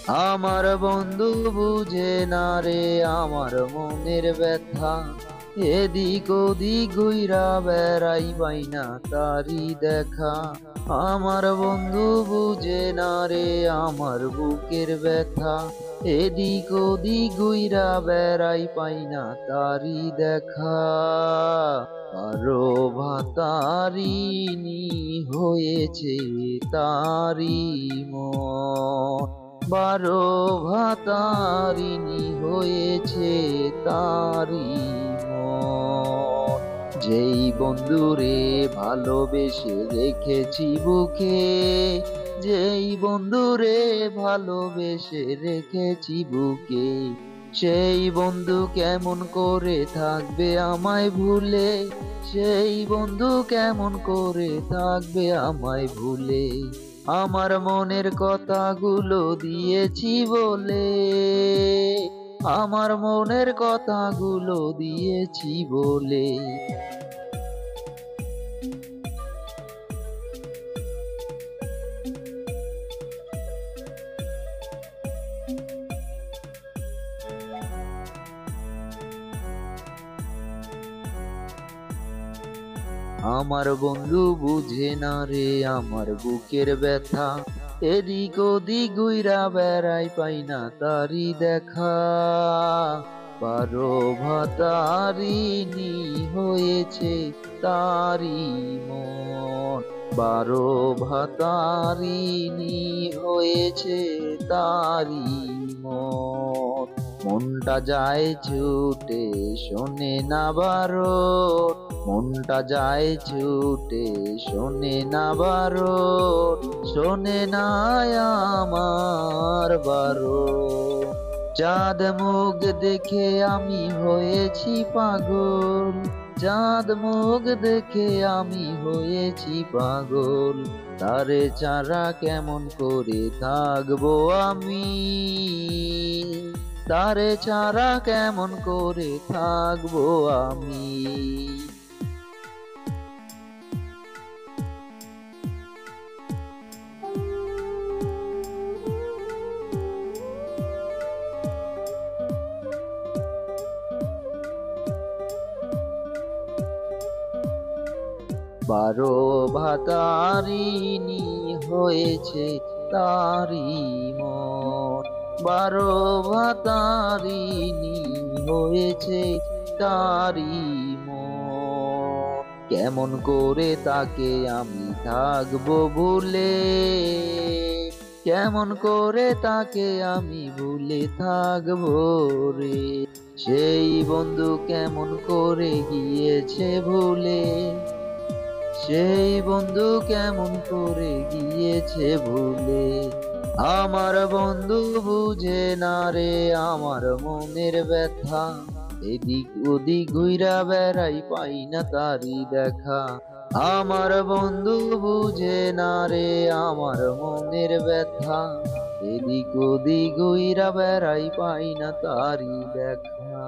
আমার বন্ধু বুঝে না রে আমার মনের ব্যথা, এদিক ওদিক ঘুইরা বেড়াই পাই না তারি দেখা। আমার বন্ধু বুঝে না রে আমার বুকের ব্যথা, এদিক ওদিক ঘুইরা বেড়াই পাই না তারি দেখা। কারো ভাতারিনী হয়েছে তারি মন, বারো ভাতারিনী হয়েছে তারি মন। যেই বন্ধুরে ভালোবেসে রেখেছি বুকে, যেই বন্ধুরে ভালোবেসে রেখেছি বুকে, সেই বন্ধু কেমন করে থাকবে আমায় ভুলে, সেই বন্ধু কেমন করে থাকবে আমায় ভুলে। আমার মনের কথাগুলো দিয়েছি বলে, আমার মনের কথাগুলো দিয়েছি বলে। আমার বন্ধু বুঝে না রে আমার বুকের ব্যথা, এদিক ওদিক ঘুইরা বেড়াই পাই না তারি দেখা। বারো ভাতারিনী হয়েছে তারি মন, বারো ভাতারিনী হয়েছে তারি মন। মনটা যায় ছুটে শোনে না বারণ, মনটা যায় ছুটে শোনে না বারণ, শোনে না আমার বারণ। চাঁদ মুখ দেখে আমি হয়েছি পাগল, চাঁদ মুখ দেখে আমি হয়েছি পাগল। তারে ছাড়া কেমন করে থাকবো আমি, তারে ছাড়া কেমন করে থাকবো আমি। বারো ভাতারিনী হয়েছে তারি মন, বারো ভাতারিনী হয়েছে তারি মন। কেমন করে তাকে আমি থাকবো ভুলে, কেমন করে তাকে আমি ভুলে থাকবো রে। সেই বন্ধু কেমন করে গিয়েছে ভুলে, সেই বন্ধু কেমন করে গিয়েছে ভুলে। আমার বন্ধু বুঝে না রে আমার মনের ব্যথা, এদিক ওদিক ঘুইরা বেড়াই পাই না তারি দেখা। আমার বন্ধু বুঝে না রে আমার মনের ব্যথা, এদিক ওদিক ঘুইরা বেড়াই পাই না তারি দেখা।